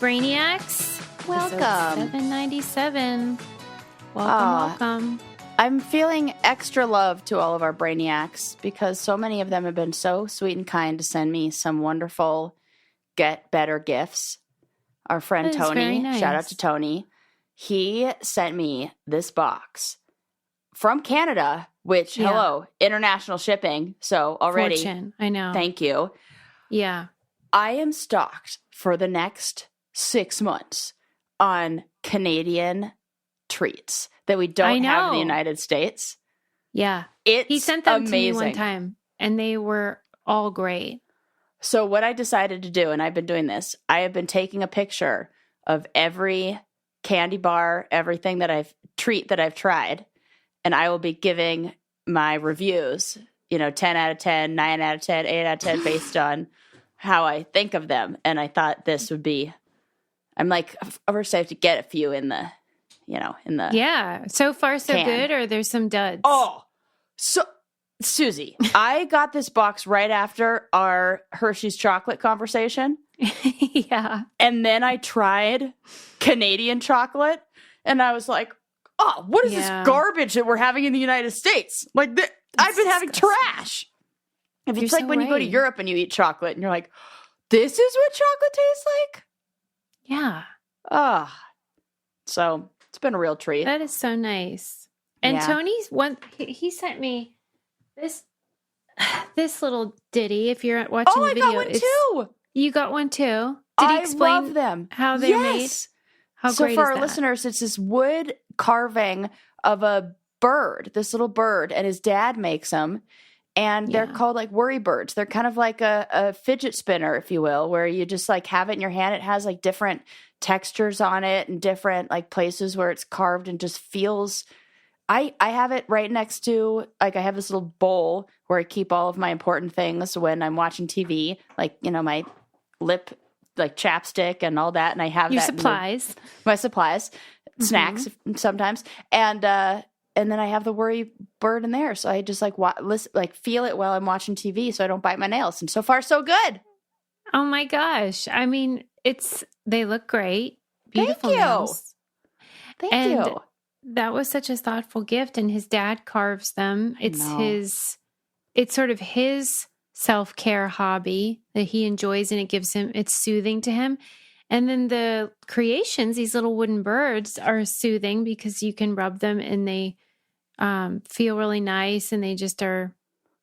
Brainiacs. Welcome. Episode 797. Welcome. I'm feeling extra love to all of our Brainiacs because so many of them have been so sweet and kind to send me some wonderful Get Better gifts. Our friend Tony, nice. Shout out to Tony, he sent me this box from Canada, which, hello, international shipping. So already, Fortune. I know. Thank you. Yeah. I am stocked for the next 6 months on Canadian treats that we don't have in the United States. Yeah. It's he sent them amazing. to me one time, and they were all great. So what I decided to do, and I've been doing this, I have been taking a picture of every candy bar, everything treat that I've tried, and I will be giving my reviews, 10 out of 10, 9 out of 10, 8 out of 10, based on how I think of them. And I thought this would be, I'm like, first I have to get a few in the, Yeah. So far, so good, or there's some duds? Oh, so Susie, I got this box right after our Hershey's chocolate conversation. Yeah. And then I tried Canadian chocolate, and I was like, oh, what is this garbage that we're having in the United States? Like, I've been having trash. It's like when you go to Europe and you eat chocolate, and you're like, this is what chocolate tastes like? Yeah. So it's been a real treat. That is so nice. And Tony's he sent me this little ditty. If you're watching the video, I got one too. You got one too. Did he explain love them. How they're made? How so great for is our that? listeners, it's this wood carving of a bird, this little bird, and his dad makes them. And they're called like worry birds. They're kind of like a fidget spinner, if you will, where you just like have it in your hand. It has like different textures on it and different like places where it's carved and just feels. I have it right next to, like, I have this little bowl where I keep all of my important things when I'm watching TV, like, my lip, like chapstick and all that. And I have your that supplies, my supplies, snacks sometimes. And then I have the worry bird in there. So I just feel it while I'm watching TV so I don't bite my nails. And so far, so good. Oh my gosh. I mean, they look great. Beautiful nails. Thank you. That was such a thoughtful gift. And his dad carves them. It's sort of his self-care hobby that he enjoys, and it's soothing to him. And then the creations, these little wooden birds, are soothing because you can rub them and they feel really nice, and they just are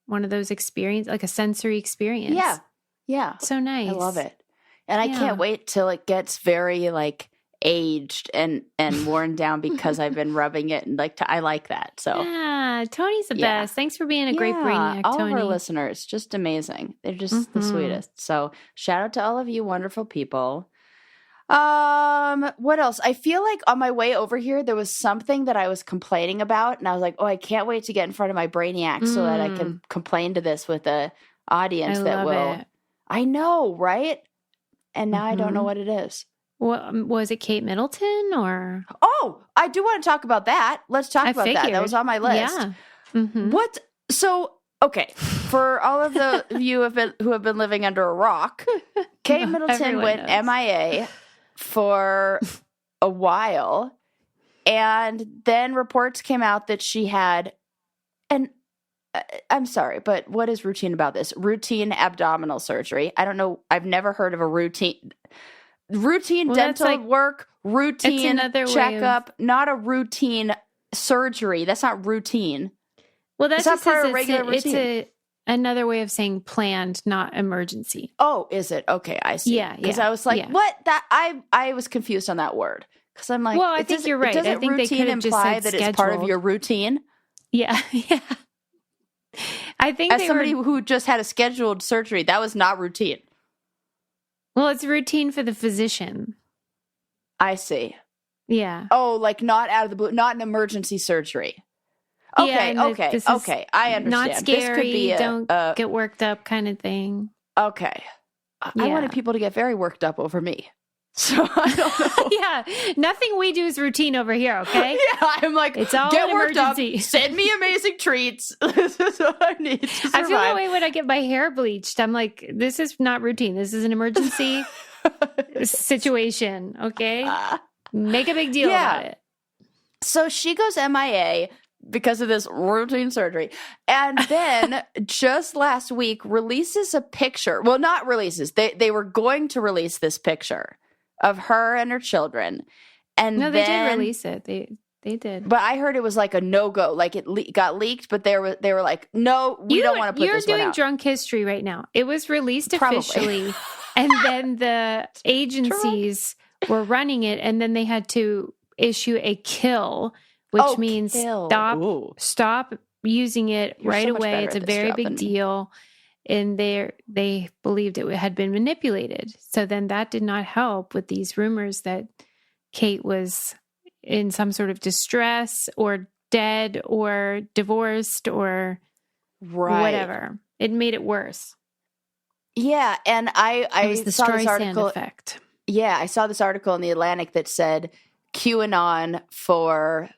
one of those experience, like a sensory experience. Yeah. Yeah. So nice. I love it. And I can't wait till it gets very like aged and worn down because I've been rubbing it, and I like that. So yeah, Tony's the best. Thanks for being a great Brainiac, all Tony. of our listeners, just amazing. They're just the sweetest. So shout out to all of you wonderful people. What else? I feel like on my way over here, there was something that I was complaining about, and I was like, oh, I can't wait to get in front of my Brainiac so that I can complain to this with the audience It. I know, right? And now I don't know what it is. What, was it Kate Middleton or? Oh, I do want to talk about that. Let's talk about that. That was on my list. Yeah. Mm-hmm. What? So, okay, for all of the you who have been living under a rock, Kate Middleton went MIA for a while, and then reports came out that she had, and I'm sorry, but what is routine about this? Routine abdominal surgery. I don't know. I've never heard of a routine dental work, routine checkup, not a routine surgery. That's not routine. Well, that's not part of a regular routine. It's another way of saying planned, not emergency. Oh, is it? Okay, I see. Yeah, because I was like, what? That I was confused on that word because I'm like, well, I think you're right. Doesn't I think routine they could have just imply said that scheduled. It's part of your routine? Yeah, yeah. I think as somebody who just had a scheduled surgery, that was not routine. Well, it's routine for the physician. I see. Yeah. Oh, like not out of the blue, not an emergency surgery. Okay, okay. I understand. Not scary. This could be don't get worked up kind of thing. Okay. I wanted people to get very worked up over me. So I don't know. Yeah. Nothing we do is routine over here, okay? Yeah. I'm like, it's all get an worked emergency. Up, send me amazing treats. This is what I need to survive. I feel that way when I get my hair bleached. I'm like, this is not routine. This is an emergency. situation, okay? Make a big deal about it. So she goes MIA because of this routine surgery. And then just last week releases a picture. Well, not releases. They were going to release this picture of her and her children. And no, they did release it. They did. But I heard it was like a no-go. Like it got leaked, but they were like, no, we don't want to put this one out. You're doing drunk history right now. It was released officially. And then the agencies were running it. And then they had to issue a kill, which means stop using it right away. It's a very big deal. And they believed it had been manipulated. So then that did not help with these rumors that Kate was in some sort of distress or dead or divorced or whatever. It made it worse. Yeah, and I saw this article. Effect. Yeah, I saw this article in The Atlantic that said QAnon for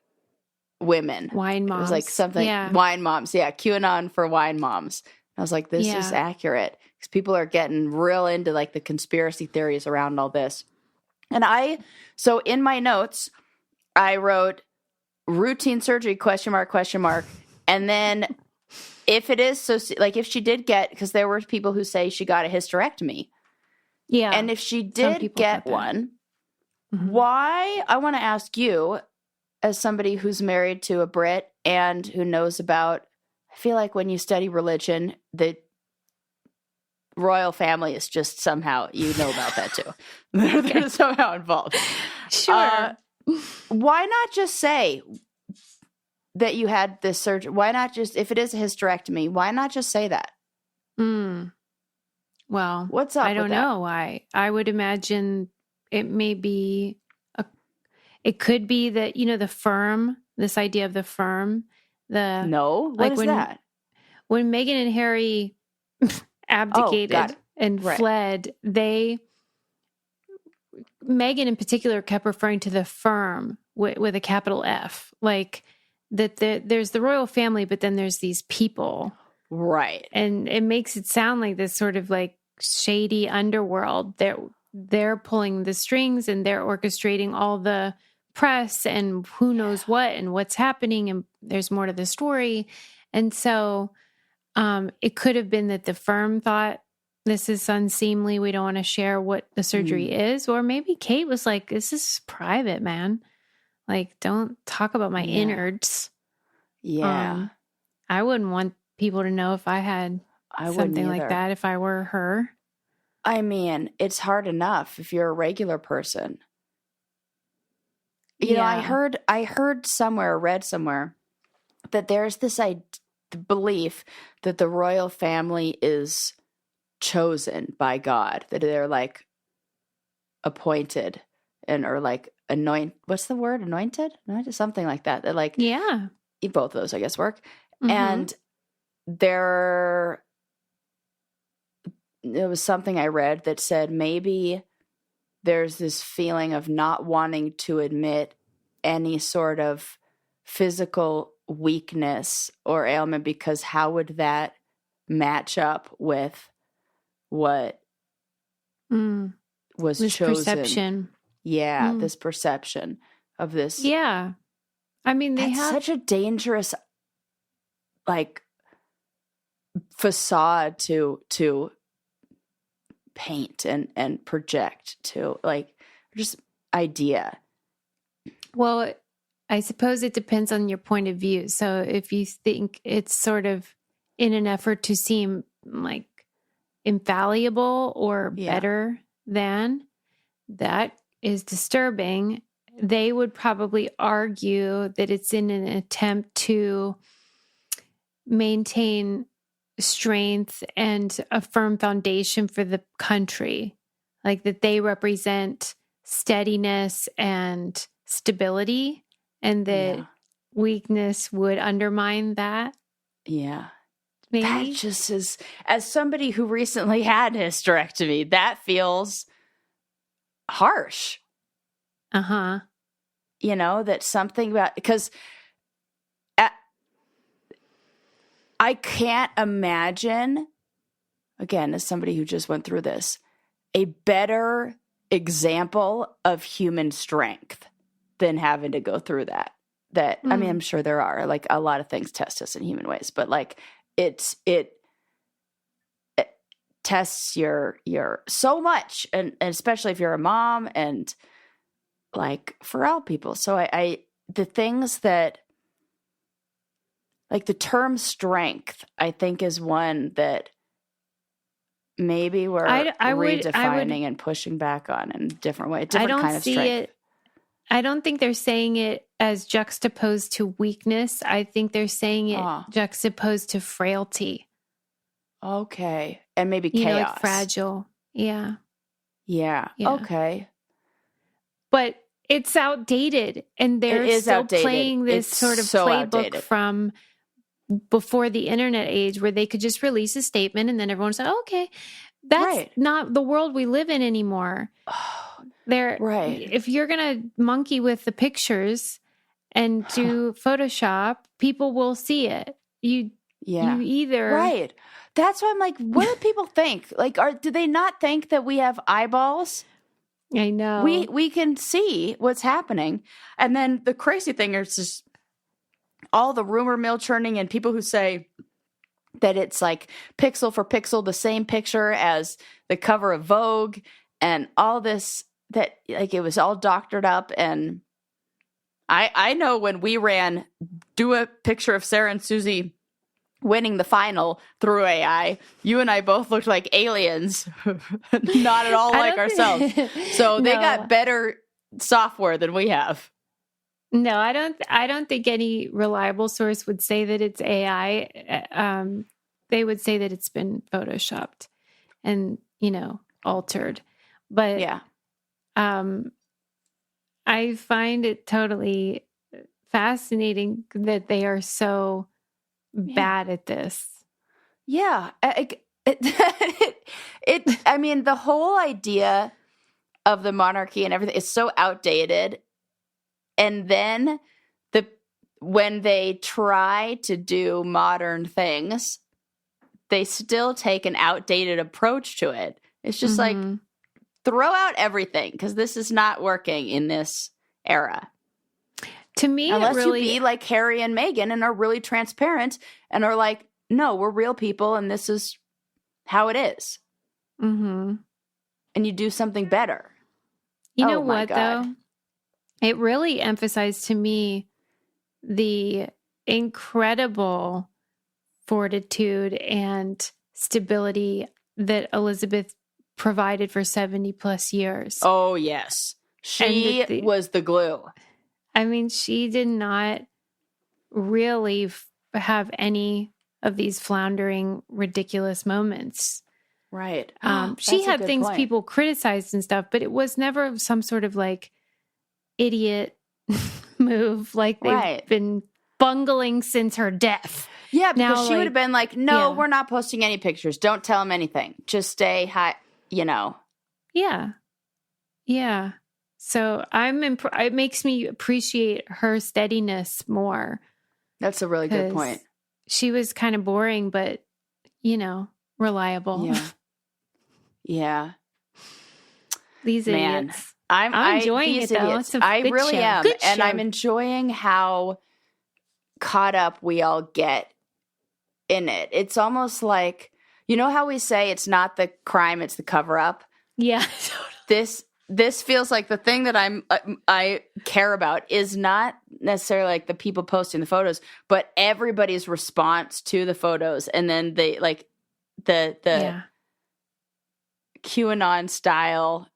women. Wine moms. It was like something, wine moms. Yeah, QAnon for wine moms. I was like, this is accurate. Because people are getting real into like the conspiracy theories around all this. And so in my notes, I wrote routine surgery, ? And then if it is, so like if she did get, because there were people who say she got a hysterectomy. Yeah. And if she did get one, why, I want to ask you, as somebody who's married to a Brit and who knows about, I feel like when you study religion, the royal family is just somehow, you know about that too. They're somehow involved. Sure. Why not just say that you had this surgery? Why not just, if it is a hysterectomy, why not just say that? Well, what's up? I don't know why. I would imagine it may be, it could be that, the firm, this idea of the firm, what is that? When Meghan and Harry abdicated and fled, Meghan in particular kept referring to the firm with a capital F, like that there's the royal family, but then there's these people. Right. And it makes it sound like this sort of like shady underworld. They're pulling the strings and they're orchestrating all the press and who knows what and what's happening. And there's more to the story. And so it could have been that the firm thought this is unseemly. We don't want to share what the surgery is. Or maybe Kate was like, this is private, man. Like, don't talk about my innards. Yeah. I wouldn't want people to know if I had something like that if I were her. I mean, it's hard enough if you're a regular person. You know, I heard somewhere, read somewhere that there's this belief that the royal family is chosen by God, that they're like appointed or like what's the word? Anointed? Something like that. That like, both of those, I guess, work. And there was something I read that said maybe there's this feeling of not wanting to admit any sort of physical weakness or ailment, because how would that match up with what was this chosen? Perception. Yeah, this perception of this. Yeah. I mean, they have such a dangerous like facade to paint and project to, like, just idea. Well, I suppose it depends on your point of view. So if you think it's sort of in an effort to seem like infallible or better than, that is disturbing. They would probably argue that it's in an attempt to maintain strength and a firm foundation for the country, like that they represent steadiness and stability, and that weakness would undermine that. Yeah. Maybe. That just is, as somebody who recently had a hysterectomy, that feels harsh. You know, that something about, because I can't imagine, again, as somebody who just went through this, a better example of human strength than having to go through that. I mean, I'm sure there are like a lot of things test us in human ways, but like it tests your so much, and especially if you're a mom and like for all people. So I the things that like the term strength, I think is one that maybe we're redefining and pushing back on in a different way, different kind of strength. I don't think they're saying it as juxtaposed to weakness. I think they're saying it juxtaposed to frailty. Okay. And maybe chaos. Like fragile. Yeah. Okay. But it's outdated, and they're still playing this sort of playbook outdated. From before the internet age, where they could just release a statement and then everyone said, oh, okay, that's not the world we live in anymore. If you're going to monkey with the pictures and do Photoshop, people will see it. You either. That's why I'm like, what do people think? Like, do they not think that we have eyeballs? I know. We can see what's happening. And then the crazy thing is just all the rumor mill churning and people who say that it's like pixel for pixel, the same picture as the cover of Vogue and all this, that like it was all doctored up. And I know when we ran do a picture of Sarah and Susie winning the final through AI, you and I both looked like aliens, not at all like ourselves. So they got better software than we have. No, I don't think any reliable source would say that it's AI. They would say that it's been photoshopped and, altered. But I find it totally fascinating that they are so bad at this. Yeah. I mean, the whole idea of the monarchy and everything is so outdated. And then when they try to do modern things, they still take an outdated approach to it. It's just like, throw out everything because this is not working in this era. To me, unless you be like Harry and Meghan and are really transparent and are like, no, we're real people and this is how it is. Mm-hmm. And you do something better. You know what, though? It really emphasized to me the incredible fortitude and stability that Elizabeth provided for 70 plus years. Oh, yes. She was the glue. I mean, she did not really have any of these floundering, ridiculous moments. Right. She had things people criticized and stuff, but it was never some sort of like idiot move like they've been bungling since her death. Yeah, because she would have been like, no, we're not posting any pictures. Don't tell them anything. Just stay high, Yeah. Yeah. So it makes me appreciate her steadiness more. That's a really good point. She was kind of boring, but, reliable. Yeah. These idiots. I'm enjoying it, though. I really am. Good show. I'm enjoying how caught up we all get in it. It's almost like, how we say it's not the crime, it's the cover up? Yeah. This feels like the thing that I care about is not necessarily like the people posting the photos, but everybody's response to the photos, and then they like the QAnon style.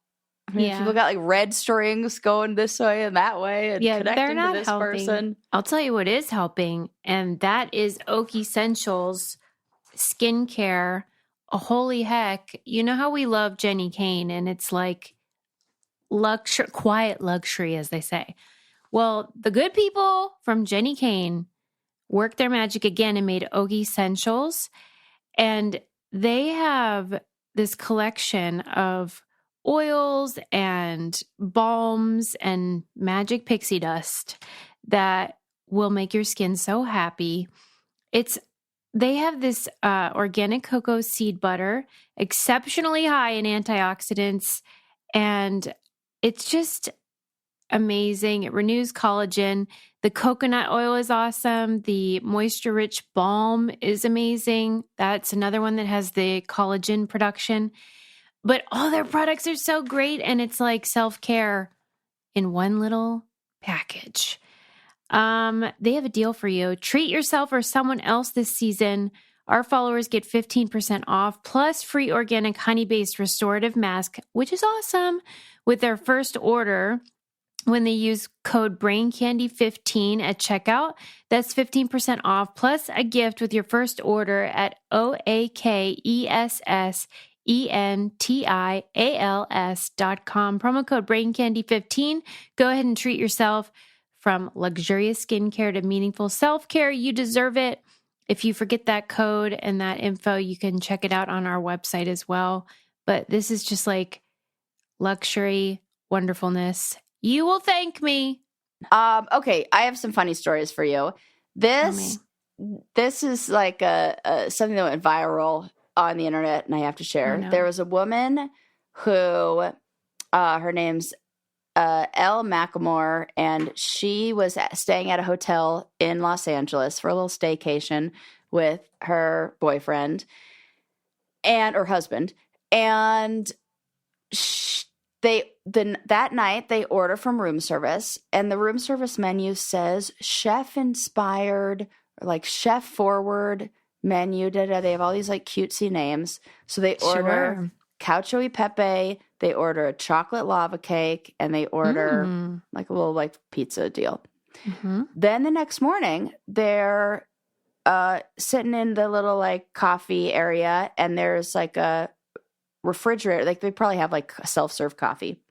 I mean, people got like red strings going this way and that way, and connecting to this person. I'll tell you what is helping, and that is Oak Essentials skincare. Holy heck! You know how we love Jenny Kane, and it's like quiet luxury, as they say. Well, the good people from Jenny Kane worked their magic again and made Oak Essentials, and they have this collection of oils and balms and magic pixie dust that will make your skin so happy. They have this organic cocoa seed butter, exceptionally high in antioxidants And it's just amazing. It renews collagen. The coconut oil is awesome. The moisture-rich balm is amazing. That's another one that has the collagen production. But all their products are so great, and it's like self-care in one little package. They have a deal for you. Treat yourself or someone else this season. Our followers get 15% off plus free organic honey-based restorative mask, which is awesome, with their first order when they use code BrainCandy15 at checkout. That's 15% off plus a gift with your first order at OAKESSENTIALS.com. Promo code BrainCandy15. Go ahead and treat yourself. From luxurious skincare to meaningful self-care, you deserve it. If you forget that code and that info, you can check it out on our website as well. But this is just like luxury wonderfulness. You will thank me. Okay, I have some funny stories for you. This is like something that went viral on the internet, and I have to share. Oh, no. There was a woman who, her name's Elle McLemore, and she was staying at a hotel in Los Angeles for a little staycation with her boyfriend and her husband. And that night they order from room service, and the room service menu says chef inspired or like chef forward menu. They have all these like cutesy names. So they order cacio e pepe, they order a chocolate lava cake, and they order like a little like pizza deal. Mm-hmm. Then the next morning they're sitting in the little like coffee area, and there's like a refrigerator. Like they probably have like self-serve coffee.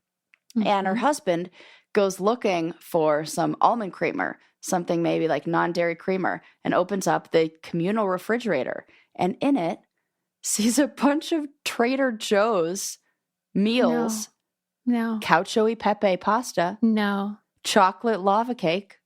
Mm-hmm. And her husband goes looking for some almond creamer, something maybe like non-dairy creamer, and opens up the communal refrigerator. And in it sees a bunch of Trader Joe's meals. No. Cacio e pepe pasta. No. Chocolate lava cake.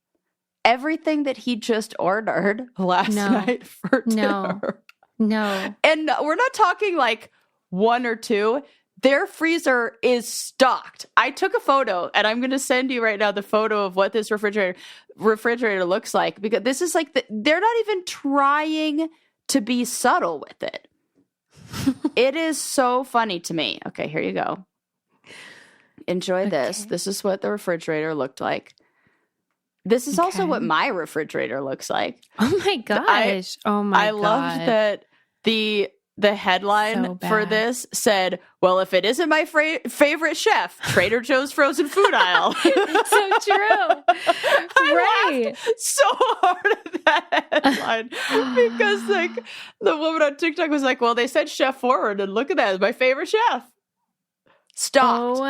Everything that he just ordered last night for dinner. No. And we're not talking like one or two. Their freezer is stocked. I took a photo, and I'm going to send you right now the photo of what this refrigerator looks like, because this is like they're not even trying to be subtle with it. It is so funny to me. Okay, here you go. Enjoy this. This is what the refrigerator looked like. This is also what my refrigerator looks like. Oh my gosh. I love that the headline for this said, well, if it isn't my favorite chef, Trader Joe's frozen food aisle. So true. I laughed so hard at that headline because like the woman on TikTok was like, well, they said chef forward, and look at that. It's my favorite chef. Stopped.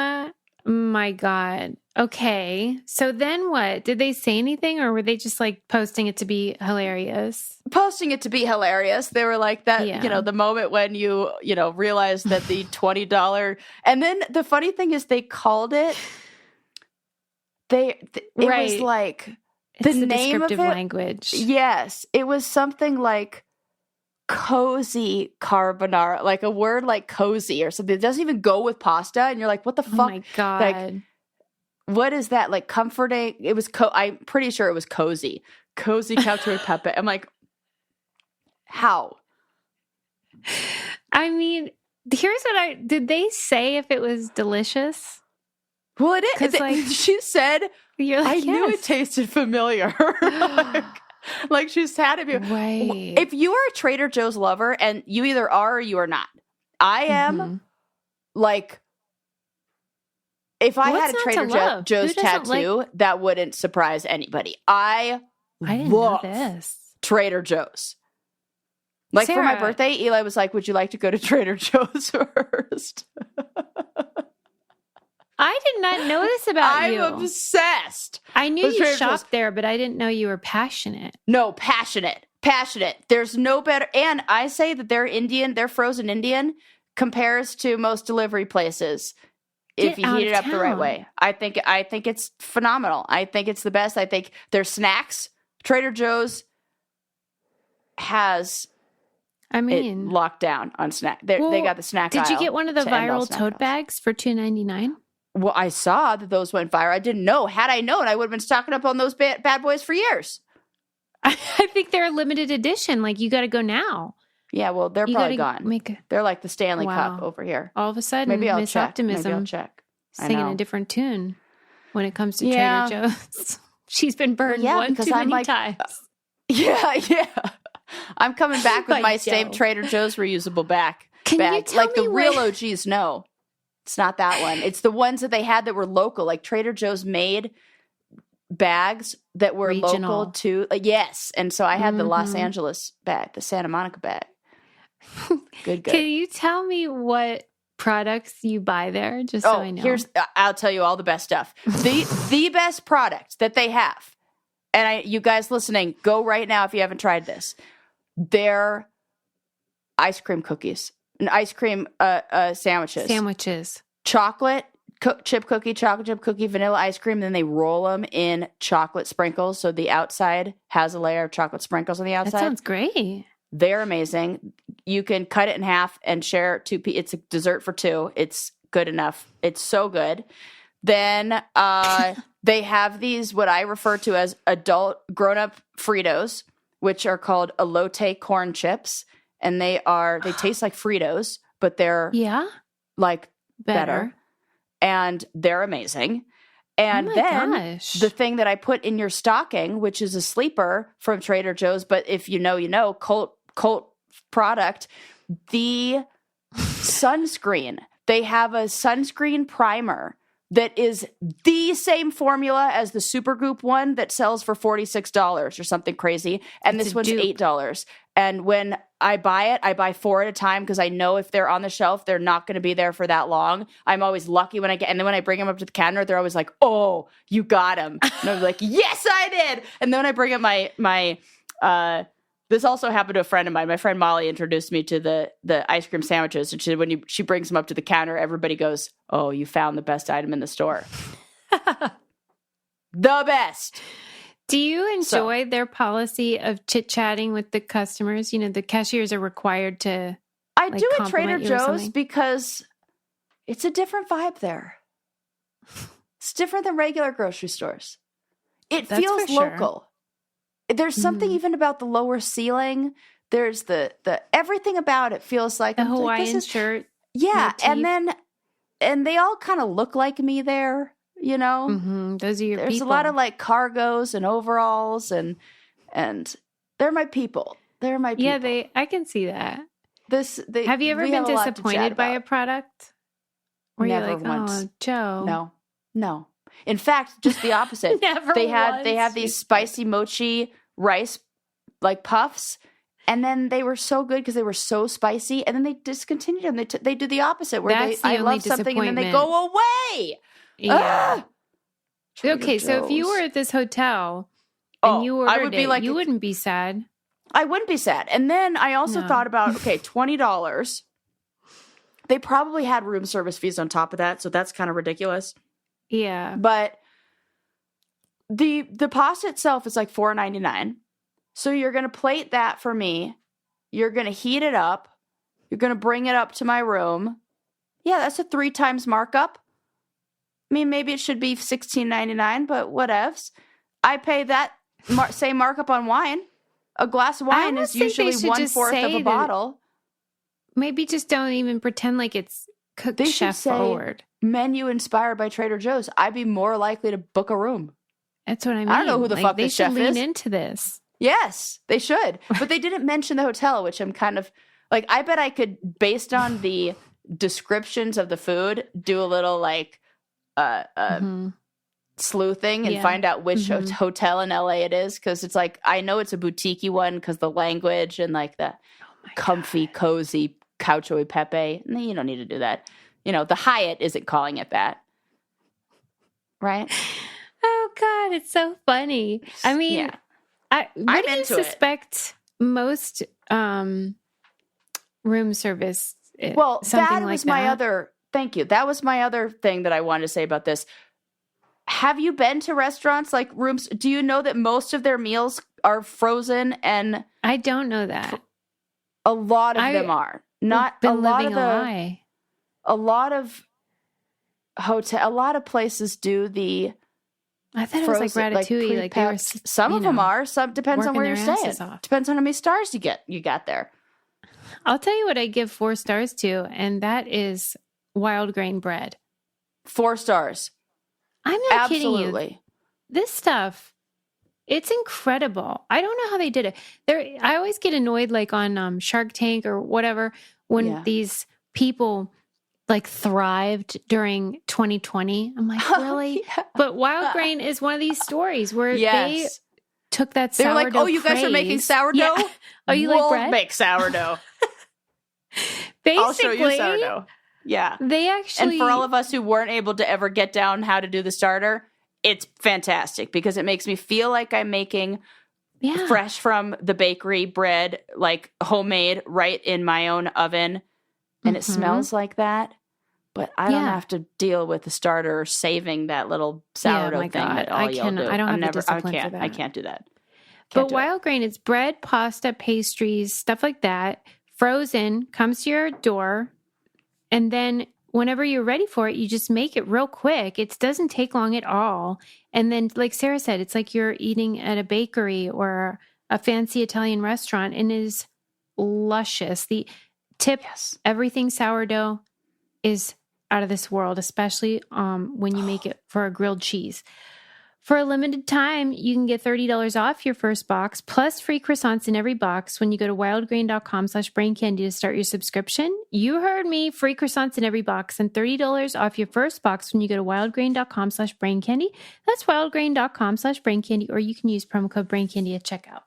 Oh my God. Okay. So then what? Did they say anything, or were they just like posting it to be hilarious? Posting it to be hilarious. They were like that, the moment when you realize that the $20. And then the funny thing is they called it, it was like it's the name descriptive of it, language. Yes. It was something like cozy carbonara, like a word like cozy or something. It doesn't even go with pasta. And you're like, what the fuck? Oh my God. Like, what is that? Like comforting? It was, I'm pretty sure it was cozy. Cozy cacio e pepe. I'm like, how? I mean, here's what did they say if it was delicious? Well, it is. Like, she said, you're like, I knew it tasted familiar. like she's had it. Right. If you are a Trader Joe's lover, and you either are or you are not, I am like, if I had a Trader Joe's tattoo, that wouldn't surprise anybody. I didn't love know this. Trader Joe's. Like Sarah, for my birthday, Eli was like, would you like to go to Trader Joe's first? I did not know this about you. I'm obsessed. I knew you shopped there, but I didn't know you were passionate. No, passionate. There's no better. And I say that their frozen Indian compares to most delivery places. If you heat it up the right way. I think it's phenomenal. I think it's the best. I think their snacks, Trader Joe's has I mean, locked down on snack. They got the snack aisle. Did you get one of the viral tote bags for $2.99? Well, I saw that those went viral. I didn't know. Had I known, I would have been stocking up on those bad boys for years. I think they're a limited edition. Like, you got to go now. Yeah, well, they're probably gone. They're like the Stanley Cup over here. All of a sudden, Miss Optimism Maybe I'll check. Singing a different tune when it comes to Trader Joe's. She's been burned one too many times. Yeah. I'm coming back with my same Trader Joe's reusable bag. Can you tell me the real OGs? No, it's not that one. It's the ones that they had that were local. Like Trader Joe's made bags that were regional. Local to yes. And so I had the Los Angeles bag, the Santa Monica bag. Good. Can you tell me what products you buy there, just so I know? I'll tell you all the best stuff. The best product that they have, and you guys listening, go right now if you haven't tried this. They're ice cream cookies and ice cream sandwiches. Chocolate chip cookie, vanilla ice cream. Then they roll them in chocolate sprinkles, so the outside has a layer of chocolate sprinkles on the outside. That sounds great. They're amazing. You can cut it in half and share two. It's a dessert for two. It's good enough. It's so good. Then they have these, what I refer to as adult grown-up Fritos, which are called elote corn chips. And they taste like Fritos, but they're like better. And they're amazing. And the thing that I put in your stocking, which is a sleeper from Trader Joe's, but if you know, cult product, the sunscreen. They have a sunscreen primer that is the same formula as the Supergoop one that sells for $46 or something crazy. And this one's $8. And when I buy it, I buy 4 at a time because I know if they're on the shelf, they're not going to be there for that long. I'm always lucky when and then when I bring them up to the counter, they're always like, "Oh, you got them." And I'm like, "Yes, I did." And then when I bring up my this also happened to a friend of mine. My friend Molly introduced me to the ice cream sandwiches. And when she brings them up to the counter, everybody goes, "Oh, you found the best item in the store." The best. Do you enjoy their policy of chit-chatting with the customers? You know, the cashiers are required to I do at Trader Joe's because it's a different vibe there. It's different than regular grocery stores. It feels local. There's something even about the lower ceiling. There's the everything about it feels like the Hawaiian shirt. Yeah, and they all kind of look like me there. You know, those are your There's people. a lot of like cargos and overalls and they're my people. They're my people. Yeah, I can see that. Have you ever been disappointed by a product? Where Never you're like, once. "Oh, Joe." No. In fact, just the opposite. They had these spicy mochi rice like puffs, and then they were so good because they were so spicy, and then they discontinued them. They did the opposite where I love something and then they go away. Yeah. Okay, so if you were at this hotel and you ordered you wouldn't be sad. I wouldn't be sad. And then I also thought about, $20. They probably had room service fees on top of that, so that's kind of ridiculous. Yeah. But the pasta itself is like $4.99. So you're going to plate that for me. You're going to heat it up. You're going to bring it up to my room. Yeah, that's a 3 times markup. I mean, maybe it should be $16.99, but whatevs. I pay that same markup on wine. A glass of wine is usually 1/4 of a bottle. Maybe just don't even pretend like it's cooked chef forward. Menu inspired by Trader Joe's. I'd be more likely to book a room. That's what I mean. I don't know who the fuck this chef is. They should lean into this. Yes, they should. But they didn't mention the hotel, which I'm kind of like, I bet I could, based on the descriptions of the food, do a little like sleuthing and find out which hotel in LA it is. Because it's like, I know it's a boutique-y one because the language and like the comfy, cozy Cacio e Pepe. No, you don't need to do that. You know, the Hyatt isn't calling it that. Right? Oh, God, it's so funny. I mean, what do you suspect most room service? Well, that was my other, thank you. That was my other thing that I wanted to say about this. Have you been to restaurants like rooms? Do you know that most of their meals are frozen? And I don't know that. A lot of them are. Not a lot of a lot of a lot of places do the I thought it was like Ratatouille. Like they were, some of them are. Some depends on where you're staying. Depends on how many stars you got there. I'll tell you what I give 4 stars to, and that is wild grain bread. 4 stars. I'm not kidding you. This stuff, it's incredible. I don't know how they did it. I always get annoyed, like on Shark Tank or whatever, when these people like thrived during 2020. I'm like, really? But Wild Grain is one of these stories where they took that sourdough. They're like, oh, you guys are making sourdough? Yeah. Oh, you like bread? Make sourdough. Basically, I'll show you sourdough. Yeah. They actually... And for all of us who weren't able to ever get down how to do the starter, it's fantastic because it makes me feel like I'm making fresh from the bakery bread, like homemade right in my own oven. And it smells like that. But I don't have to deal with the starter saving that little sourdough thing that all y'all do. I don't have the discipline for that. I can't do that. But wild grain, it's bread, pasta, pastries, stuff like that. Frozen, comes to your door. And then whenever you're ready for it, you just make it real quick. It doesn't take long at all. And then, like Sarah said, it's like you're eating at a bakery or a fancy Italian restaurant, and it is luscious. The tip, everything sourdough is out of this world, especially when you make it for a grilled cheese. For a limited time, you can get $30 off your first box, plus free croissants in every box when you go to wildgrain.com/braincandy to start your subscription. You heard me, free croissants in every box and $30 off your first box when you go to wildgrain.com/braincandy. That's wildgrain.com/braincandy, or you can use promo code braincandy at checkout.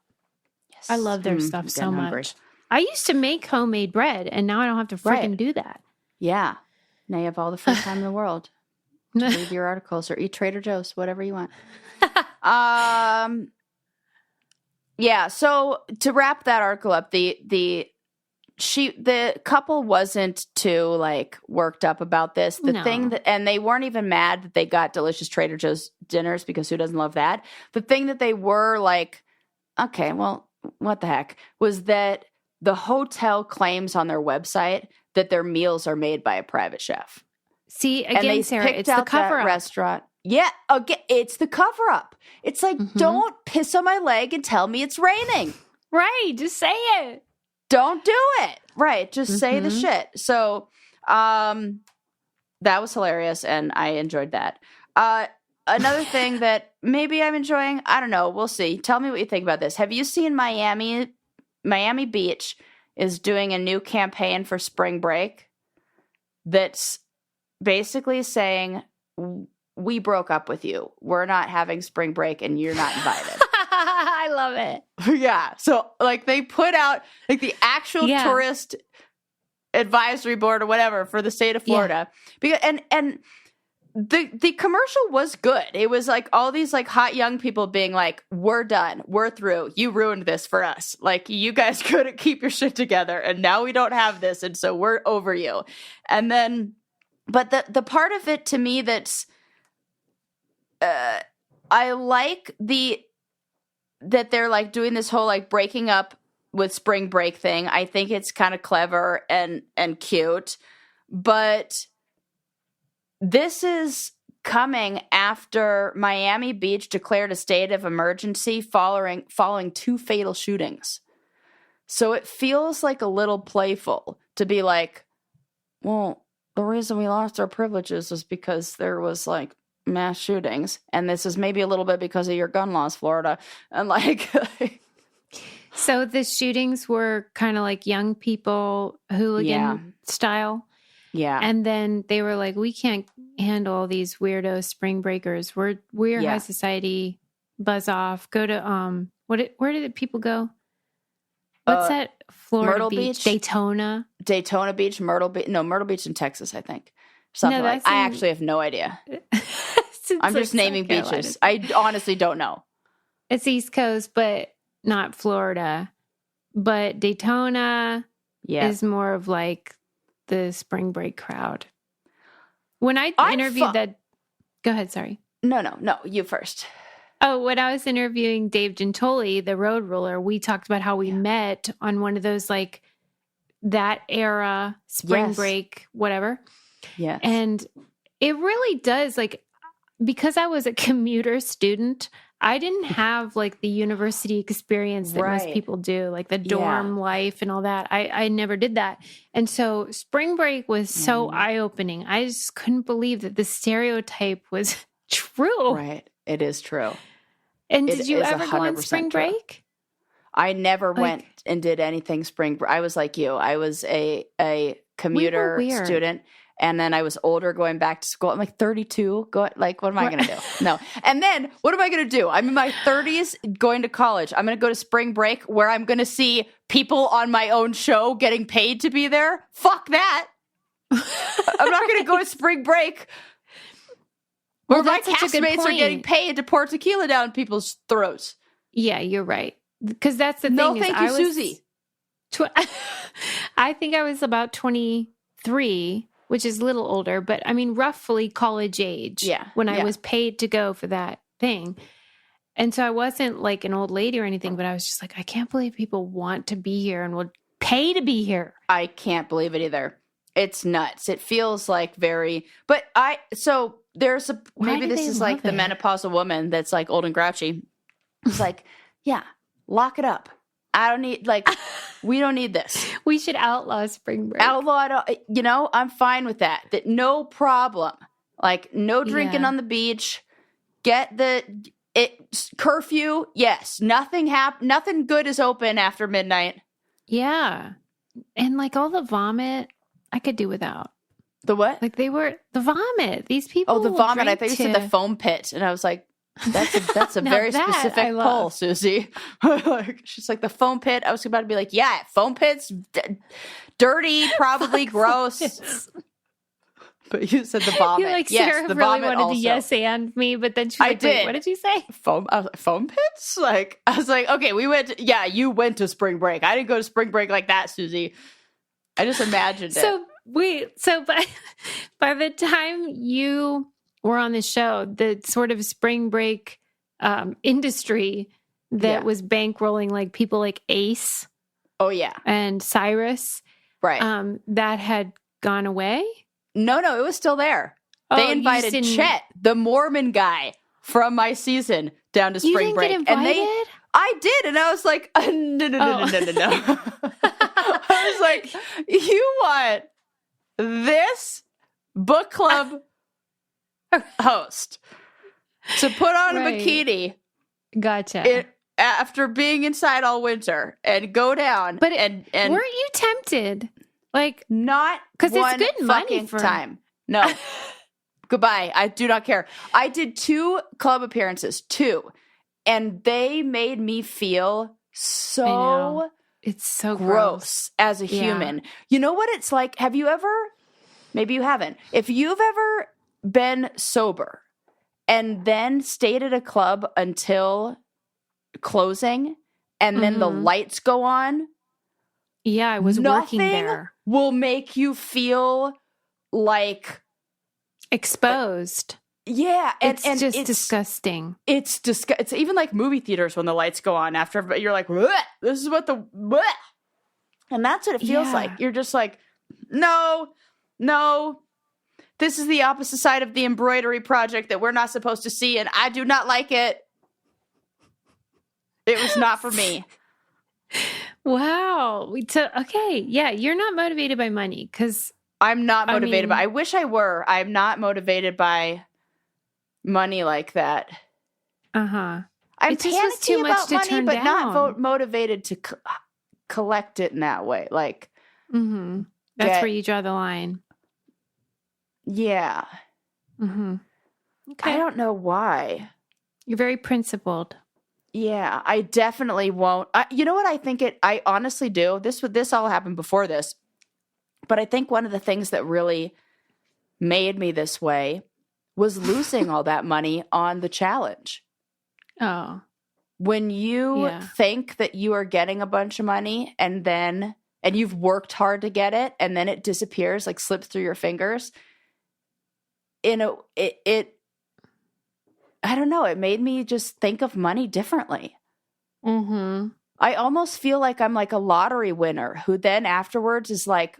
Yes. I love their stuff so much. I used to make homemade bread, and now I don't have to freaking do that. Yeah. Now you have all the free time in the world. Read your articles or eat Trader Joe's, whatever you want. So to wrap that article up, the couple wasn't too like worked up about this. And they weren't even mad that they got delicious Trader Joe's dinners, because who doesn't love that? The thing that they were like, okay, well, what the heck, was that the hotel claims on their website that their meals are made by a private chef. See, again, Sarah, it's the cover-up. Restaurant. Yeah, again, it's the cover-up. It's like, don't piss on my leg and tell me it's raining. Right, just say it. Don't do it. Right, just say the shit. So that was hilarious, and I enjoyed that. Another thing that maybe I'm enjoying, I don't know, we'll see. Tell me what you think about this. Have you seen Miami Beach is doing a new campaign for spring break that's basically saying, we broke up with you. We're not having spring break and you're not invited. I love it. Yeah. So like they put out like the actual tourist advisory board or whatever for the state of Florida. Because and the commercial was good. It was like all these like hot young people being like, we're done. We're through. You ruined this for us. Like you guys couldn't keep your shit together and now we don't have this. And so we're over you. And then, but the part of it to me that's, I like that they're like doing this whole like breaking up with spring break thing. I think it's kind of clever and cute, but this is coming after Miami Beach declared a state of emergency following 2 fatal shootings. So it feels like a little playful to be like, well, the reason we lost our privileges is because there was like mass shootings, and this is maybe a little bit because of your gun laws, Florida. And like so the shootings were kind of like young people hooligan style. Yeah. And then they were like, we can't handle these weirdo spring breakers. We're high society, buzz off, go to where did people go? What's that? Florida Myrtle Beach? Daytona Beach, Myrtle Beach. No, Myrtle Beach in Texas, I think. Something like I actually have no idea. I'm just naming beaches. I honestly don't know. It's East Coast, but not Florida. But Daytona is more of like the spring break crowd. When I interviewed go ahead, sorry. No, you first. Oh, when I was interviewing Dave Gentoli, the road ruler, we talked about how we met on one of those like that era, spring break, whatever. Yes. And it really does, like, because I was a commuter student, I didn't have like the university experience that most people do, like the dorm life and all that. I never did that. And so spring break was so eye-opening. I just couldn't believe that the stereotype was true. Right. It is true. And did you ever go on spring break? I never went and did anything spring break. I was like you. I was a commuter student. And then I was older going back to school. I'm like 32. What am I going to do? No. And then what am I going to do? I'm in my 30s going to college. I'm going to go to spring break where I'm going to see people on my own show getting paid to be there. Fuck that. I'm not going to go to spring break where my castmates are getting paid to pour tequila down people's throats. Yeah, you're right. Because that's the thing. No, thank you, Susie. I think I was about 23. Which is a little older, but I mean, roughly college age when I was paid to go for that thing. And so I wasn't like an old lady or anything, but I was just like, I can't believe people want to be here and will pay to be here. I can't believe it either. It's nuts. It feels like maybe this is like the menopausal woman that's like old and grouchy. It's like, yeah, lock it up. I don't need, we don't need this. We should outlaw spring break. I'm fine with that. That no problem. Like, no drinking on the beach. Get curfew. Yes. Nothing good is open after midnight. Yeah. And like all the vomit, I could do without. The what? Like the vomit. These people. Oh, the vomit. I thought you said the foam pit. And I was like, that's a very specific poll, Susie. She's like, the foam pit. I was about to be like, yeah, foam pits, dirty, probably gross. But you said the vomit. You're like, yes, Sarah the really vomit wanted also. to yes and me, but then she's like, did. What did you say? Foam pits? Like, I was like, okay, you went to spring break. I didn't go to spring break like that, Susie. I just imagined it. So by the time you were on the show, the sort of spring break industry that was bankrolling like people like Ace. Oh, yeah. And Cyrus. Right. That had gone away? No, it was still there. They invited Chet, the Mormon guy from my season, down to spring break. Get invited? I did, and I was like, no. I was like, you want this book club host to put on a bikini. Gotcha. After being inside all winter and go down. But and weren't you tempted? Like, not because it's good money for time. No. Goodbye. I do not care. I did 2 club appearances, 2, and they made me feel so it's so gross as a human. You know what it's like? Have you ever, maybe you haven't, if you've ever been sober and then stayed at a club until closing and then the lights go on. Yeah, I was working there. Will make you feel like exposed. Yeah, and it's disgusting. It's even like movie theaters when the lights go on after you're like, bleh, this is what bleh. And that's what it feels like. You're just like, no. This is the opposite side of the embroidery project that we're not supposed to see, and I do not like it. It was not for me. Wow. Okay. Yeah, you're not motivated by money because I'm not motivated by. I wish I were. I'm not motivated by money like that. I'm panicky about money, but not motivated to collect it in that way. Like, that's where you draw the line. Yeah. Okay. I don't know why. You're very principled. Yeah, I definitely won't. You know what I think I honestly do? This all happened before this. But I think one of the things that really made me this way was losing all that money on the challenge. Oh. When you think that you are getting a bunch of money and you've worked hard to get it and then it disappears, like slips through your fingers, I don't know, it made me just think of money differently. I almost feel like I'm like a lottery winner who then afterwards is like,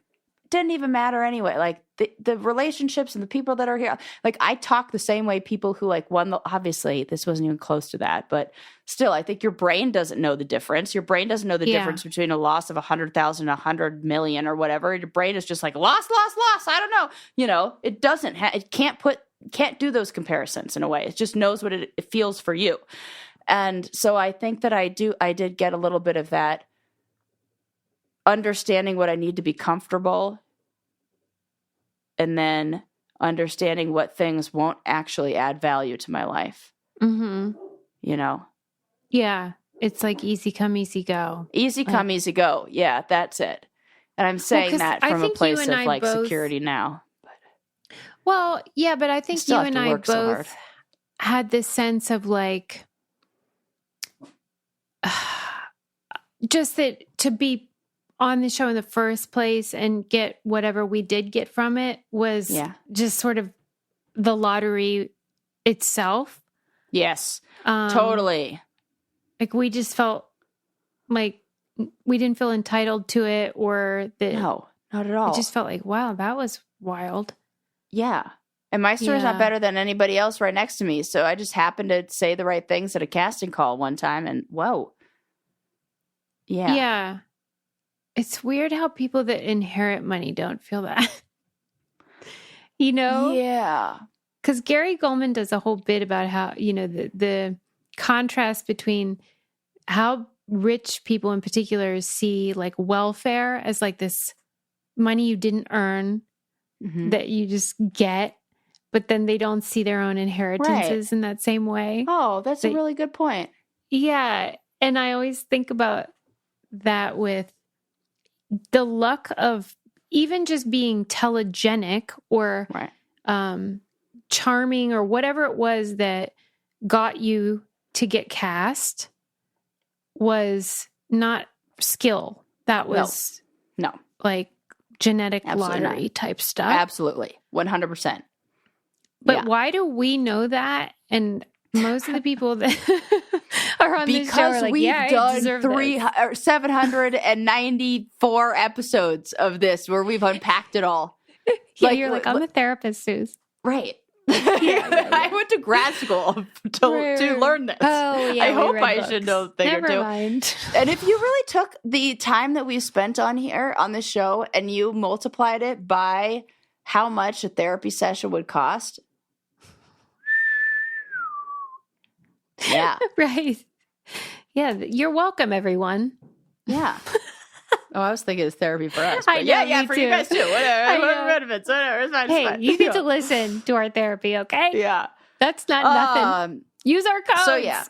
didn't even matter anyway. Like the relationships and the people that are here, like I talk the same way people who like won obviously this wasn't even close to that, but still I think your brain doesn't know the difference. Your brain doesn't know the difference between a loss of 100,000, 100 million or whatever. Your brain is just like loss. I don't know. You know, it doesn't it can't do those comparisons in a way. It just knows what it feels for you. And so I think that I did get a little bit of that understanding what I need to be comfortable and then understanding what things won't actually add value to my life. Mm-hmm. You know? Yeah. It's like easy come, easy go. Easy come, easy go. Yeah, that's it. And I'm saying that from a place of like security now. Well, yeah, but I think you and I both had this sense of like, just that to be on the show in the first place and get whatever we did get from it was just sort of the lottery itself. Yes, totally. Like we just felt like we didn't feel entitled to it or that. No, not at all. It just felt like, wow, that was wild. Yeah. And my story's not better than anybody else right next to me. So I just happened to say the right things at a casting call one time and whoa. Yeah. Yeah. It's weird how people that inherit money don't feel that. You know? Yeah. Because Gary Goldman does a whole bit about how, you know, the contrast between how rich people in particular see like welfare as like this money you didn't earn that you just get, but then they don't see their own inheritances in that same way. Oh, that's a really good point. Yeah. And I always think about that with the luck of even just being telegenic or charming or whatever it was that got you to get cast was not skill. That was no like genetic lottery type stuff. Absolutely. 100%. But why do we know that? And most of the people that are on this show are like, we've done 794 episodes of this where we've unpacked it all. Yeah, you're like, I'm a therapist, Suze. Right. I went to grad school to learn this. Oh, yeah. I hope I should know a thing or two. Never mind. And if you really took the time that we spent on here on this show and you multiplied it by how much a therapy session would cost. Yeah. Right. Yeah. You're welcome, everyone. Yeah. Oh, I was thinking it's therapy for us. I know, yeah, for you guys too. Whatever. It's fine. Hey, you get to listen to our therapy, okay? Yeah. That's not nothing. Use our codes. So, yeah.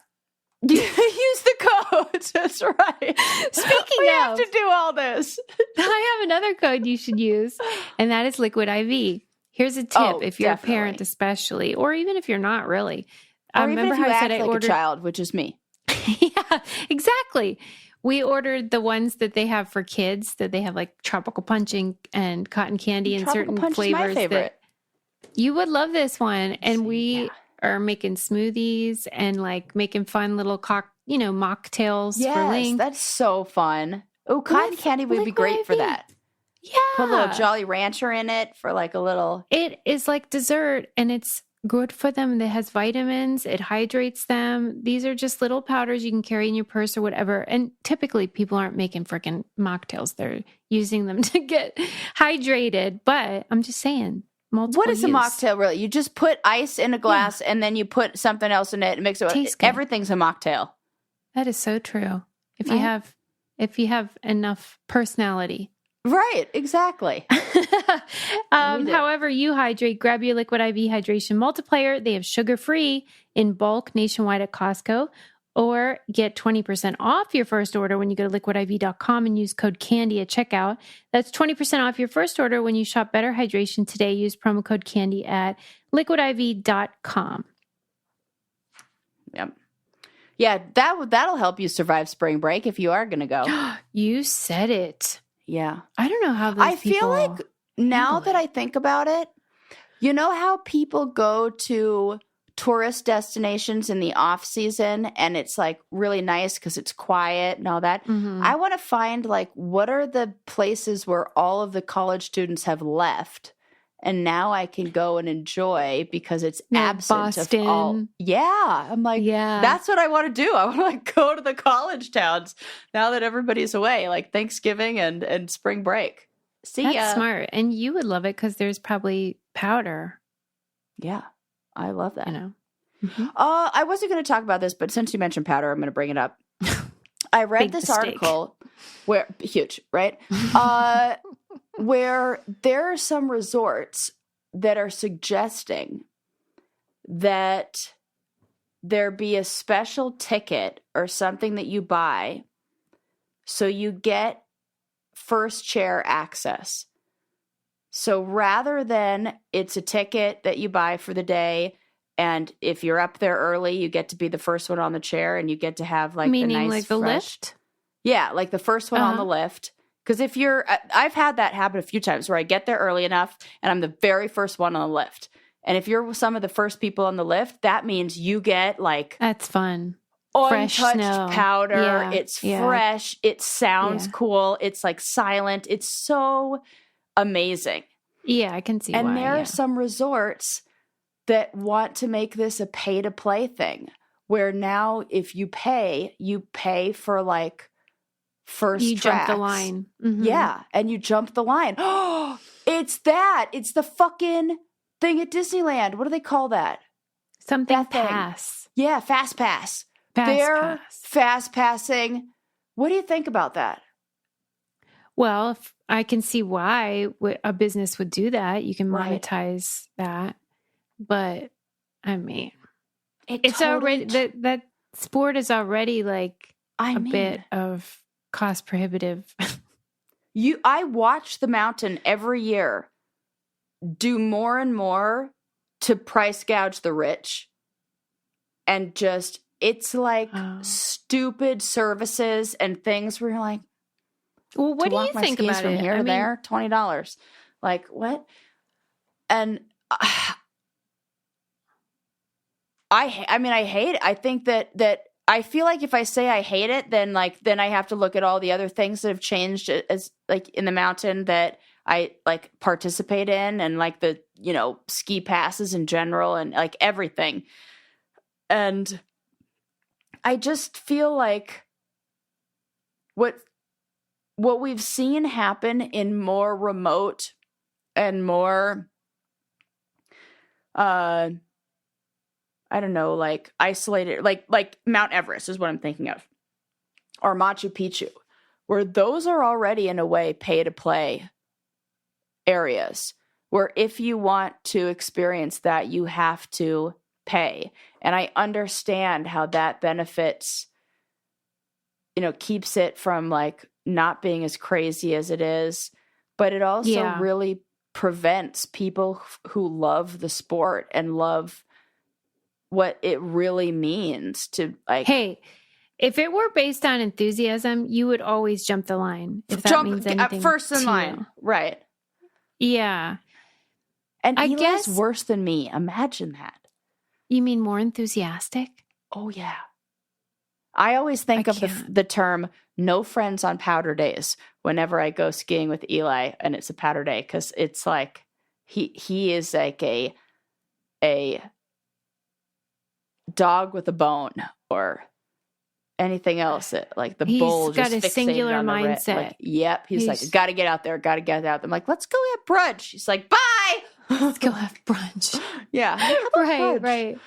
Use the codes. That's right. Speaking we of, have to do all this. I have another code you should use, and that is Liquid IV. Here's a tip if you're a parent especially, or even if you're not really. Or I remember how I said I ordered a child, which is me. Yeah, exactly. We ordered the ones that they have for kids, that they have like tropical punch and cotton candy and certain flavors. Is my favorite. That you would love this one. And we are making smoothies and like making fun little mocktails for Link. Yes, that's so fun. Oh, cotton candy would be great for that. Yeah. Put a little Jolly Rancher in it for like a little. It is like dessert and it's good for them. It has vitamins. It hydrates them. These are just little powders you can carry in your purse or whatever. And typically people aren't making freaking mocktails. They're using them to get hydrated. But I'm just saying, what is a mocktail really? You just put ice in a glass and then you put something else in it and mix it. Everything's a mocktail. That is so true. If you have enough personality. Right, exactly. However you hydrate, grab your Liquid IV Hydration Multiplier. They have sugar-free in bulk nationwide at Costco. Or get 20% off your first order when you go to liquidiv.com and use code CANDY at checkout. That's 20% off your first order when you shop Better Hydration today. Use promo code CANDY at liquidiv.com. Yep. Yeah, that'll help you survive spring break if you are going to go. You said it. Yeah. I don't know how those people feel like now that I think about it, you know how people go to tourist destinations in the off season and it's like really nice because it's quiet and all that. Mm-hmm. I want to find like what are the places where all of the college students have left and now I can go and enjoy because it's absent Boston. of all. Yeah. I'm like, that's what I want to do. I want to like go to the college towns now that everybody's away, like Thanksgiving and spring break. That's smart. And you would love it because there's probably powder. Yeah. I love that. You know? Mm-hmm. I wasn't going to talk about this, but since you mentioned powder, I'm going to bring it up. I read this article where, huge, right? Where there are some resorts that are suggesting that there be a special ticket or something that you buy so you get first chair access. So rather than it's a ticket that you buy for the day, and if you're up there early, you get to be the first one on the chair and you get to have like meaning the nice like the fresh... lift? Yeah, like the first one on the lift. Because if you're, I've had that happen a few times where I get there early enough and I'm the very first one on the lift. And if you're some of the first people on the lift, that means you get like... That's fun. Fresh untouched powder. Yeah, it's fresh. It sounds cool. It's like silent. It's so amazing. Yeah, I can see why. And there are some resorts that want to make this a pay-to-play thing where now if you pay for like first you tracks. jump the line. Mm-hmm. Yeah, and you jump the line. Oh, it's that. It's the fucking thing at Disneyland. What do they call that? Something that pass. Thing. Yeah, Fast Pass. They're fast passing. What do you think about that? Well, I can see why a business would do that. You can monetize that. But I mean, it's already that sport is already like a bit of cost prohibitive. I watch the mountain every year do more and more to price gouge the rich. And just, it's like stupid services and things where you're like, well, what do you think about from it? Here to there, $20. Like what? And I hate it. I think that I feel like if I say I hate it, then I have to look at all the other things that have changed as like in the mountain that I like participate in and like the, ski passes in general and like everything. And I just feel like what we've seen happen in more remote and more, I don't know, like isolated, like Mount Everest is what I'm thinking of, or Machu Picchu, where those are already in a way pay to play areas where if you want to experience that, you have to pay. And I understand how that benefits, keeps it from like not being as crazy as it is, but it also really prevents people who love the sport and love what it really means to like. Hey, if it were based on enthusiasm, you would always jump the line. If that means anything first in line, right? Yeah, and I guess worse than me. Imagine that. You mean more enthusiastic? Oh yeah. I always think of the term "no friends on powder days" whenever I go skiing with Eli, and it's a powder day because it's like he is like a dog with a bone or anything else that like the bull just got a singular mindset. Like, yep, he's like, got to get out there, got to get out there. I'm like, let's go have brunch. He's like, bye. Let's go have brunch. Yeah, right.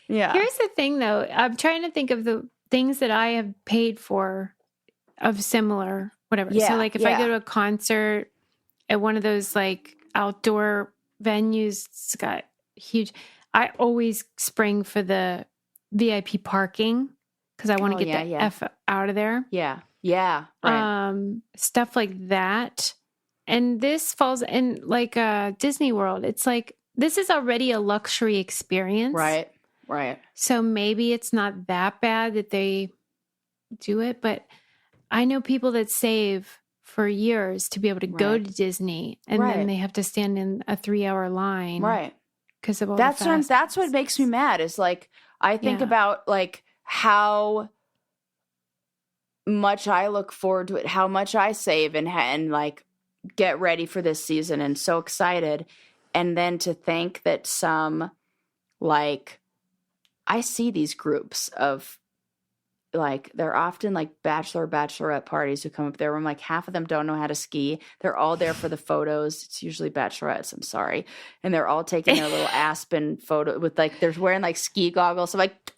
Yeah. Here's the thing, though. I'm trying to think of the things that I have paid for of similar whatever. Yeah, so, like, if I go to a concert at one of those like outdoor venues, it's got huge. I always spring for the VIP parking because I want to get the F out of there. Yeah. Right. Stuff like that. And this falls in like Disney World. It's like this is already a luxury experience. Right. So maybe it's not that bad that they do it. But I know people that save for years to be able to go to Disney. And then they have to stand in a 3-hour line. Right. because of all that's what makes me mad is like, I think about like how much I look forward to it, how much I save and like get ready for this season and so excited. And then to think that some, like, I see these groups of, like, they're often like bachelorette parties who come up there. I'm like, half of them don't know how to ski. They're all there for the photos. It's usually bachelorettes. I'm sorry. And they're all taking their little Aspen photo with like, they're wearing like ski goggles. I'm like,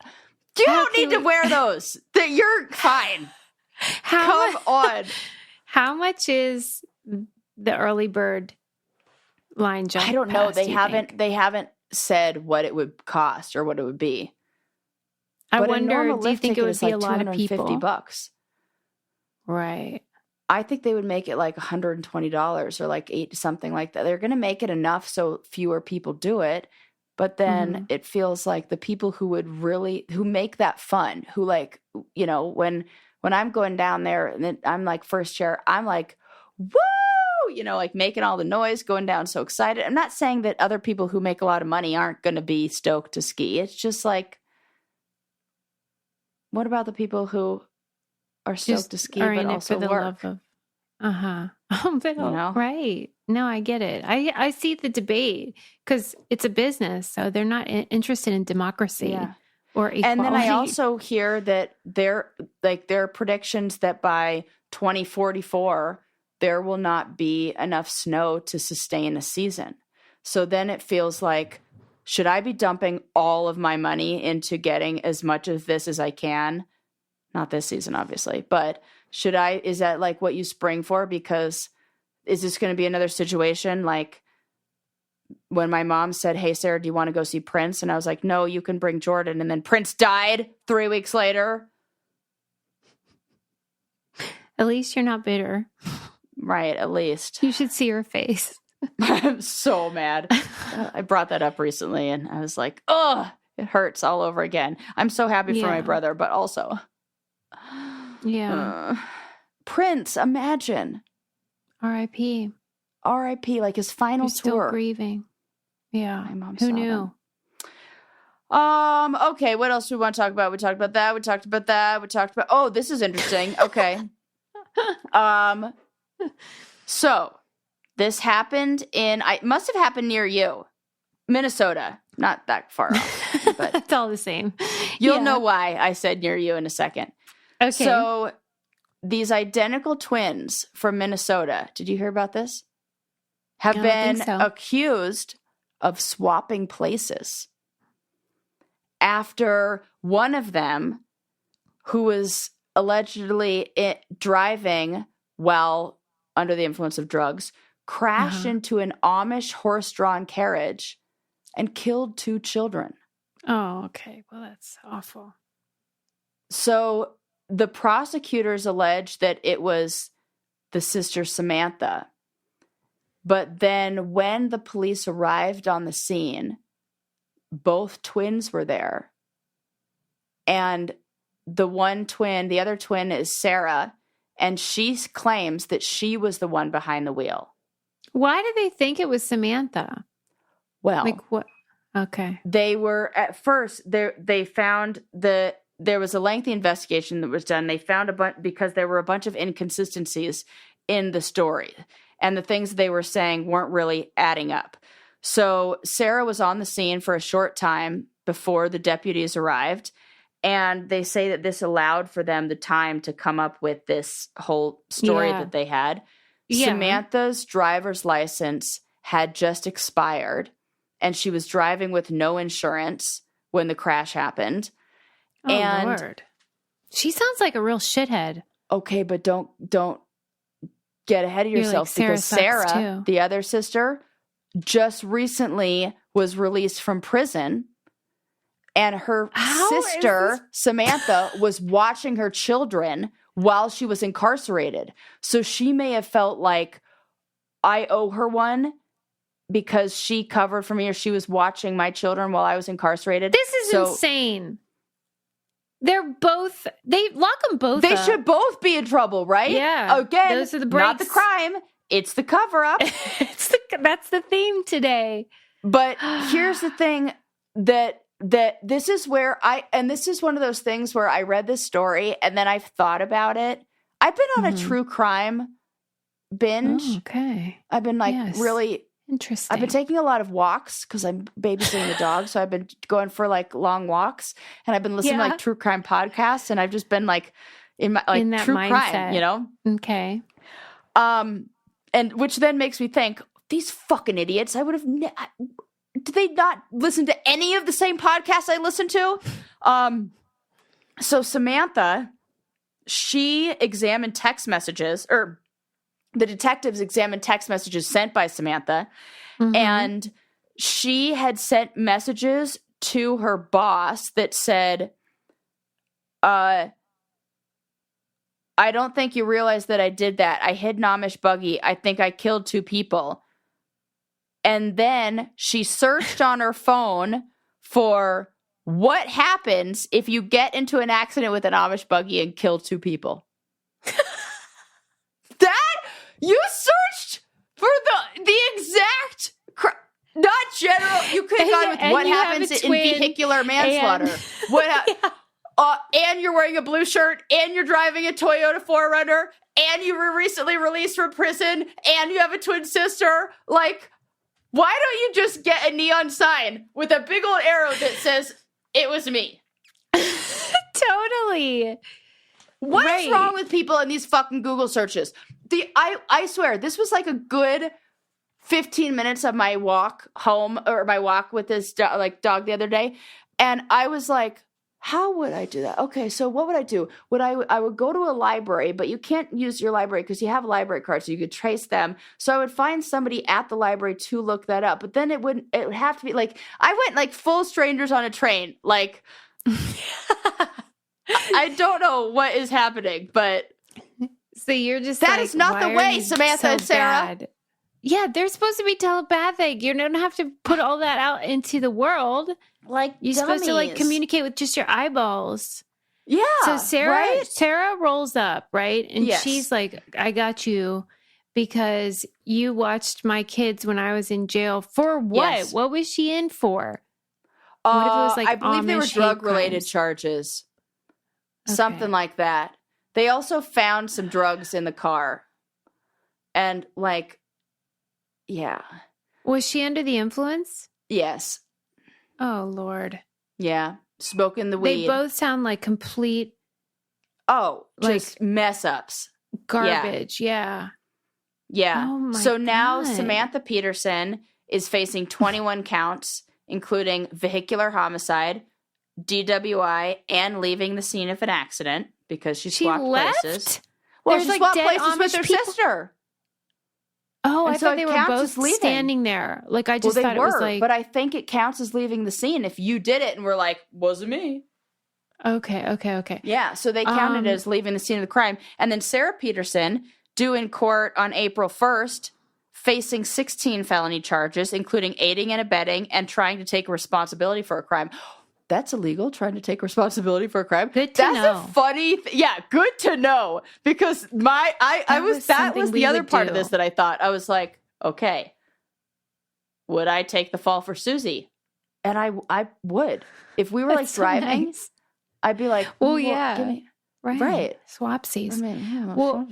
you don't need to wear those. You're fine. Come on. How much is the early bird line jump? I don't know. They haven't said what it would cost or what it would be. I wonder, do you think it would be a lot of people? $250. Right. I think they would make it like $120 or like something like that. They're going to make it enough so fewer people do it. But then it feels like the people who make that fun, who like, you know, when I'm going down there and then I'm like first chair, I'm like, woo, you know, like making all the noise, going down so excited. I'm not saying that other people who make a lot of money aren't going to be stoked to ski. It's just like, what about the people who are stoked to ski but also work? Right. No, I get it. I see the debate because it's a business, so they're not interested in democracy. Yeah. Or equality. And then I also hear that there are predictions that by 2044 there will not be enough snow to sustain a season. So then it feels like, should I be dumping all of my money into getting as much of this as I can? Not this season, obviously, but is that like what you spring for? Because is this going to be another situation like when my mom said, hey, Sarah, do you want to go see Prince? And I was like, no, you can bring Jordan. And then Prince died 3 weeks later. At least you're not bitter. Right, at least. You should see her face. I'm so mad. I brought that up recently and I was like, oh, it hurts all over again. I'm so happy for my brother, but also. Yeah. Prince, imagine. R.I.P. R.I.P. Like his final You're still tour. Grieving. Yeah. My mom Who knew? Them. Okay, what else do we want to talk about? We talked about that. Oh, this is interesting. Okay. So this happened it must have happened near you. Minnesota. Not that far off. But it's all the same. You'll know why I said near you in a second. Okay. So these identical twins from Minnesota, did you hear about this? Have been accused of swapping places after one of them, who was allegedly driving while under the influence of drugs, crashed into an Amish horse-drawn carriage and killed 2 children. Oh, okay. Well, that's awful. So the prosecutors allege that it was the sister Samantha. But then when the police arrived on the scene, both twins were there. And the other twin is Sarah, and she claims that she was the one behind the wheel. Why did they think it was Samantha? Well, like what? Okay. They were at first they found there was a lengthy investigation that was done. They found because there were a bunch of inconsistencies in the story. And the things they were saying weren't really adding up. So Sarah was on the scene for a short time before the deputies arrived. And they say that this allowed for them the time to come up with this whole story that they had. Yeah. Samantha's driver's license had just expired. And she was driving with no insurance when the crash happened. Oh, Lord. She sounds like a real shithead. Okay, but don't get ahead of yourself, because Sarah, the other sister, just recently was released from prison, and her sister Samantha was watching her children while she was incarcerated. So she may have felt like, I owe her one because she covered for me, or she was watching my children while I was incarcerated. This is insane. They lock them both up. They up. should both be in trouble, right? Yeah. Again, those are the breaks. Not the crime. It's the cover-up. That's the theme today. But here's the thing that this is where this is one of those things where I read this story and then I've thought about it. I've been on a true crime binge. Oh, okay. I've been really interesting. I've been taking a lot of walks because I'm babysitting the dog. So I've been going for like long walks and I've been listening to like true crime podcasts and I've just been like in that true mindset. Crime, you know? Okay. And which then makes me think, these fucking idiots, I would have did they not listen to any of the same podcasts I listened to? So Samantha, she examined text messages, or the detectives examined text messages sent by Samantha, and she had sent messages to her boss that said, I don't think you realize that I did that. I hid an Amish buggy. I think I killed 2 people. And then she searched on her phone for what happens if you get into an accident with an Amish buggy and kill 2 people. That you searched for the exact, not general. You could have gone with what happens in vehicular manslaughter. And you're wearing a blue shirt, and you're driving a Toyota 4Runner, and you were recently released from prison, and you have a twin sister. Like, why don't you just get a neon sign with a big old arrow that says, "It was me"? Totally. What is wrong with people in these fucking Google searches? I swear, this was like a good 15 minutes of my walk home, or my walk with this dog the other day, and I was like, how would I do that? Okay, so what would I do? I would go to a library, but you can't use your library because you have a library card, so you could trace them. So I would find somebody at the library to look that up. But then it would have to be like, I went like full strangers on a train. Like, I don't know what is happening, but so you're just that is not the way, Samantha and Sarah. Bad? Yeah, they're supposed to be telepathic. You don't have to put all that out into the world. Like, you're supposed to like communicate with just your eyeballs. Yeah. So Sarah rolls up, right? And she's like, I got you because you watched my kids when I was in jail. For what? Yes. What was she in for? What if it was like, I believe they were drug-related charges. Okay. Something like that. They also found some drugs in the car. And like, yeah. Was she under the influence? Yes. Oh, Lord. Yeah. Smoking the weed. They both sound like complete... just mess-ups. Garbage, yeah. Yeah. Oh, my So now God. Samantha Peterson is facing 21 counts, including vehicular homicide, DWI, and leaving the scene of an accident because she swapped places. Well, she swapped places with her sister. Oh, I thought they were both standing there. Like, I just thought it was like... But I think it counts as leaving the scene if you did it and we're like, wasn't me. Okay. Yeah, so they counted it as leaving the scene of the crime. And then Sarah Peterson, due in court on April 1st, facing 16 felony charges, including aiding and abetting and trying to take responsibility for a crime. That's illegal, trying to take responsibility for a crime. Good to know. That's a funny good to know. Because that was the other part of this that I thought. I was like, okay, would I take the fall for Susie? And I would. If we were like driving, nice. I'd be like, well yeah. Give me... Right. Swapsies. I mean, yeah, well,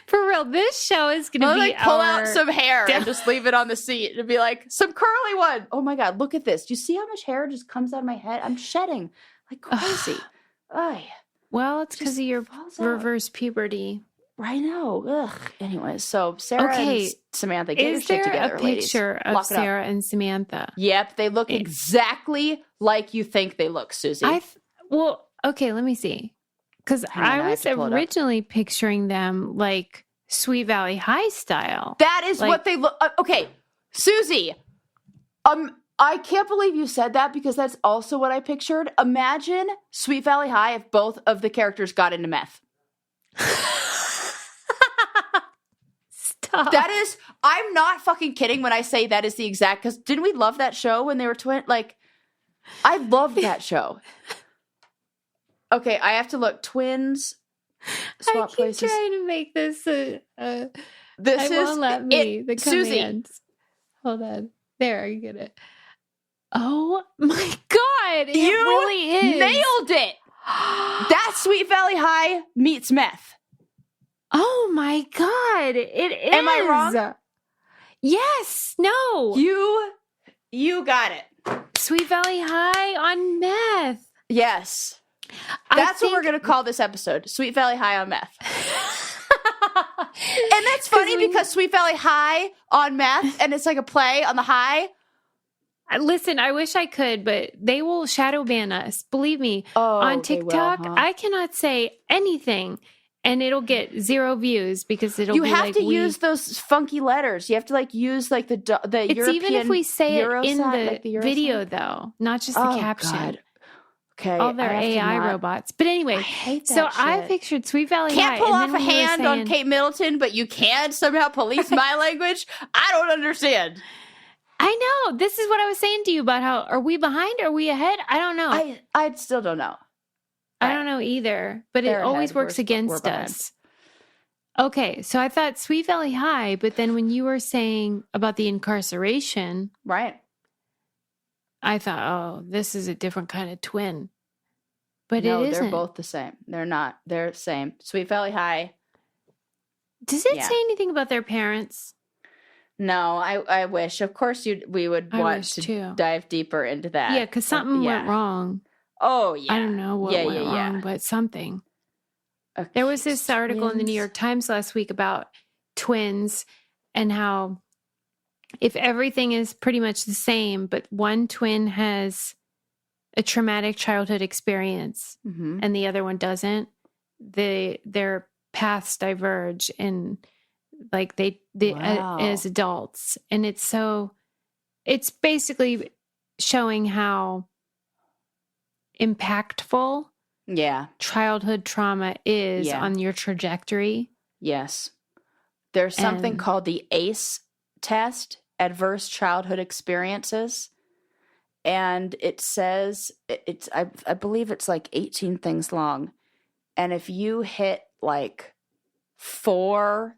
for real, this show is going to be like pull out some hair and just leave it on the seat and be like, some curly one. Oh my God, look at this. Do you see how much hair just comes out of my head? I'm shedding like crazy. Well, it's because of your reverse puberty. I know. Ugh. Anyways, so Sarah and Samantha, get your shit together, ladies. Is there a picture of Sarah and Samantha? Yep, they look exactly like you think they look, Susie. Okay, let me see. Because I was originally picturing them like Sweet Valley High style. That is what they look. Okay, Susie. I can't believe you said that because that's also what I pictured. Imagine Sweet Valley High if both of the characters got into meth. Stop. That is. I'm not fucking kidding when I say that is the exact. Because didn't we love that show when they were twin? Like, I loved that show. Okay, I have to look. Twins. Swap I keep places. trying to make this This won't let me. The Susie. commands. Hold on. There, you get it. Oh my God. It really is. Nailed it. That's Sweet Valley High meets meth. Oh my God. It is. Am I wrong? Yes. No. You got it. Sweet Valley High on meth. Yes. That's what we're going to call this episode. Sweet Valley High on meth. And that's funny because Sweet Valley High on meth, and it's like a play on the high. Listen, I wish I could, but they will shadow ban us. Believe me. On TikTok, will, huh? I cannot say anything, and it'll get 0 views because it'll be like... You have to use those funky letters. You have to like use like the it's European... even if we say Euro it in sign, the, like the Euro video, sign? though, not just the caption. God. Okay, all their AI robots. But anyway, I hate that so shit. I pictured Sweet Valley High. Can't pull off a hand on Kate Middleton, but you can somehow police my language? I don't understand. I know. This is what I was saying to you about how, are we behind? Are we ahead? I don't know. I still don't know. I don't know either, but it always works against us. Okay, so I thought Sweet Valley High, but then when you were saying about the incarceration, right? I thought, oh, this is a different kind of twin. But no, it isn't. They're both the same. They're not. They're the same. Sweet Valley High. Does it say anything about their parents? No, I wish. Of course, we would want to dive deeper into that. Yeah, because something went wrong. Oh, yeah. I don't know what went wrong, but something. Okay. There was this article in the New York Times last week about twins and how if everything is pretty much the same, but one twin has a traumatic childhood experience and the other one doesn't, their paths diverge and like they as adults. And it's basically showing how impactful childhood trauma is on your trajectory. Yes. There's something called the ACE test, Adverse Childhood Experiences. And it says, I believe it's like 18 things long. And if you hit like 4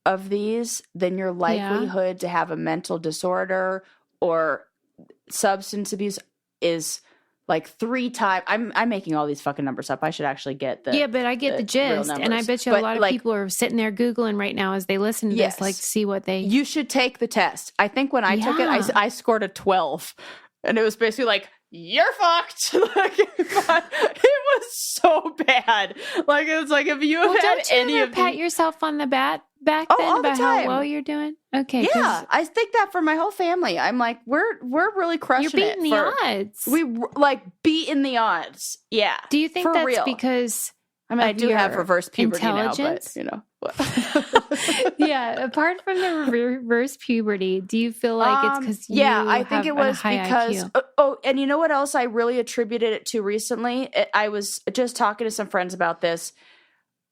of these, then your likelihood to have a mental disorder or substance abuse is like 3 times. I'm making all these fucking numbers up. I should actually get the but I get the gist, and I bet you a lot of people are sitting there Googling right now as they listen to this, like to see what they. You should take the test. I think when I took it, I scored a 12, and it was basically like, you're fucked. Like it was so bad. Like it was like if you have had any of pat yourself on the back then about how well you're doing. Okay, yeah, I think that for my whole family. I'm like, we're really crushing it. You're beating the odds. We like beating the odds. Yeah. Do you think that's because? I mean, I do have reverse puberty now, but you know. Yeah, apart from the reverse puberty, do you feel like it's because you I think it was because IQ? And you know what else I really attributed it to recently? I was just talking to some friends about this.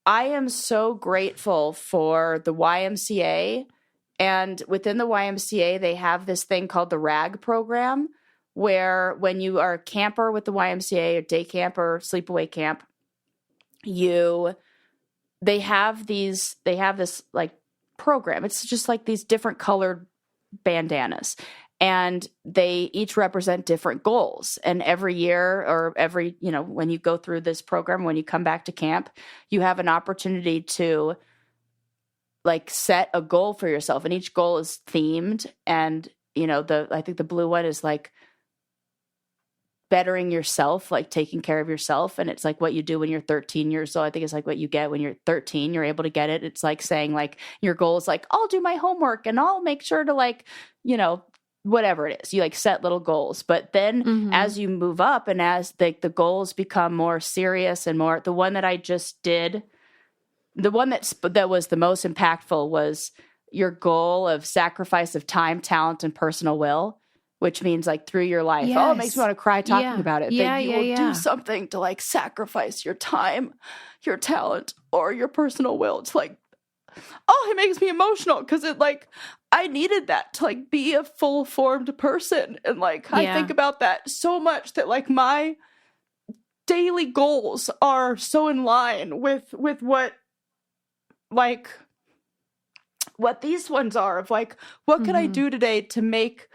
I am so grateful for the YMCA, and within the YMCA they have this thing called the RAG program, where when you are a camper with the YMCA or day camp or sleepaway camp, they have this like program. It's just like these different colored bandanas, and they each represent different goals. And every year or every, when you go through this program, when you come back to camp, you have an opportunity to like set a goal for yourself, and each goal is themed. And, I think the blue one is like bettering yourself, like taking care of yourself. And it's like what you do when you're 13 years old. I think it's like what you get when you're 13, you're able to get it. It's like saying like your goal is like, I'll do my homework and I'll make sure to like, whatever it is, you like set little goals. But then as you move up and as the goals become more serious and more, the one that I just did, the one that was the most impactful was your goal of sacrifice of time, talent, and personal will. Which means like through your life. Yes. Oh, it makes me want to cry talking about it. Yeah, that you will do something to like sacrifice your time, your talent, or your personal will. It's like, it makes me emotional because it like, I needed that to like be a full formed person. And like, I think about that so much that like my daily goals are so in line with what like what these ones are of like, what can I do today to make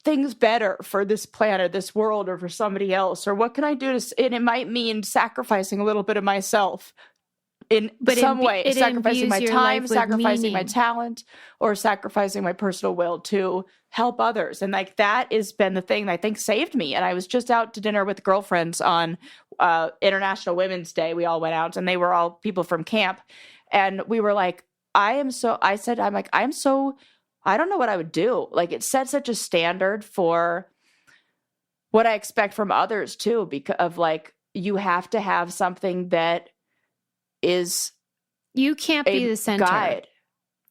things better for this planet, this world, or for somebody else? Or what can I do to, and it might mean sacrificing a little bit of myself in some way, sacrificing my time, sacrificing my talent, or sacrificing my personal will to help others. And like, that has been the thing that I think saved me. And I was just out to dinner with girlfriends on International Women's Day. We all went out, and they were all people from camp. And we were like, I don't know what I would do. Like, it set such a standard for what I expect from others too, because of like, you have to have something that is, you can't be the center. Guide.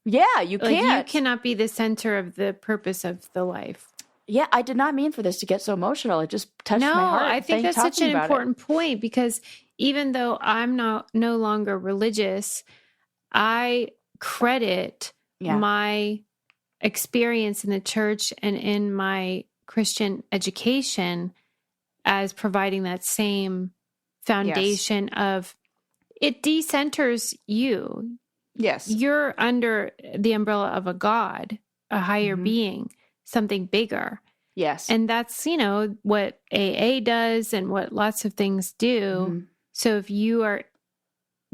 Yeah, you can't. You cannot be the center of the purpose of the life. Yeah, I did not mean for this to get so emotional. It just touched my heart. No, I think that's such an important point, because even though I'm no longer religious, I credit my experience in the church and in my Christian education as providing that same foundation of, it decenters you. Yes. You're under the umbrella of a God, a higher being, something bigger. Yes. And that's, what AA does and what lots of things do. So if you are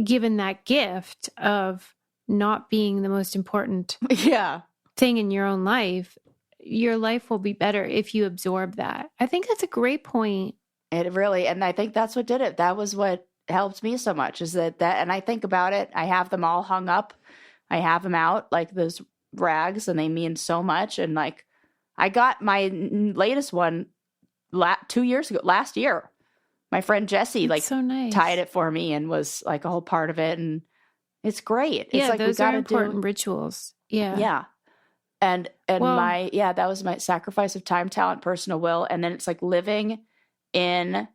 given that gift of not being the most important thing in your own life, your life will be better if you absorb that. I think that's a great point. It really, and I think that's what did it. That was what helped me so much, is that, and I think about it, I have them all hung up. I have them out, like those rags, and they mean so much. And like, I got my latest one 2 years ago, last year. My friend Jessie, that's so nice, tied it for me and was like a whole part of it. And it's great. It's like, those are important rituals. Yeah. Yeah. And that was my sacrifice of time, talent, personal will. And then it's like living in,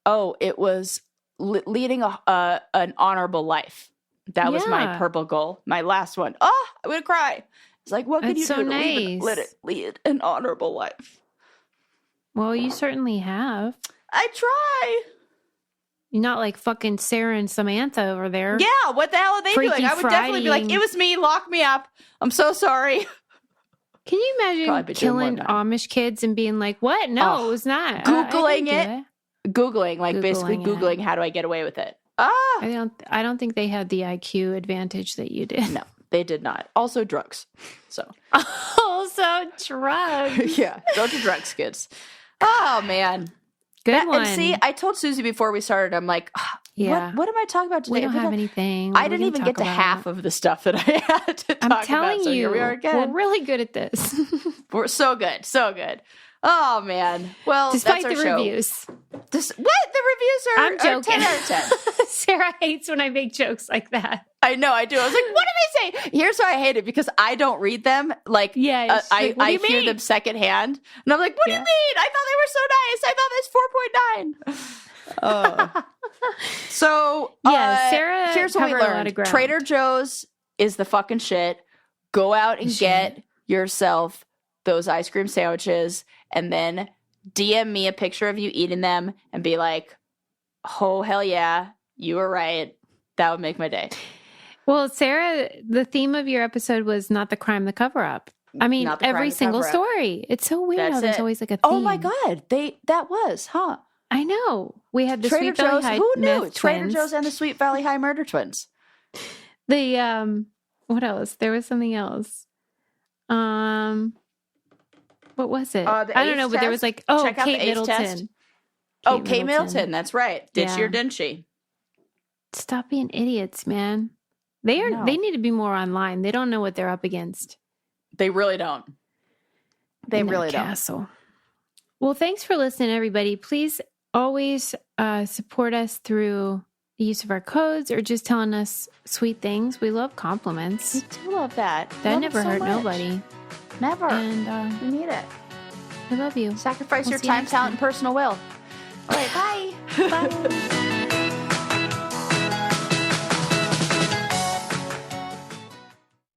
it was leading an honorable life. That was my purple goal. My last one. Oh, I'm going to cry. It's like, what can you do to let it lead an honorable life? Well, you certainly have. I try. You're not like fucking Sarah and Samantha over there. Yeah, what the hell are they doing? I would definitely be like, it was me, lock me up. I'm so sorry. Can you imagine killing Amish kids and being like, what? No, it was not. Googling it. Googling, like basically Googling, how do I get away with it? I don't think they had the IQ advantage that you did. No, they did not. Also drugs. So. Also drugs. Yeah, don't do drugs, kids. Oh, man. Good one. And see, I told Susie before we started, I'm like, what am I talking about today? We don't have anything. I didn't even get to half of the stuff that I had to talk about. I'm telling you, here we are again. We're really good at this. We're so good. So good. Oh, man. Well, despite that's our the show. Reviews. What? The reviews are, I'm joking. 10 out of 10. Sarah hates when I make jokes like that. I know, I do. I was like, what did I say? Here's why I hate it, because I don't read them. Like, I hear them secondhand. And I'm like, what do you mean? I thought they were so nice. I thought they 4.9. So, Sarah, here's what we learned. Trader Joe's is the fucking shit. Go out and get yourself those ice cream sandwiches, and then DM me a picture of you eating them and be like, oh, hell yeah, you were right. That would make my day. Well, Sarah, the theme of your episode was not the crime, the cover up. I mean, every single story. It's so weird how there's always like a theme. Oh my God. That was, huh? I know. We had the Sweet Valley High Who knew? Trader Joe's and the Sweet Valley High Murder Twins. What else? There was something else. What was it? I don't know, but there was like, Kate Middleton. Kate Middleton. That's right. Did she or didn't she? Stop being idiots, man. They need to be more online. They don't know what they're up against. They really don't. They really don't. Well, thanks for listening, everybody. Please always support us through the use of our codes or just telling us sweet things. We love compliments. We do love that. That never hurt nobody. Never. And we need it. We love you. Sacrifice your time, talent, and personal will. All right, bye. Bye.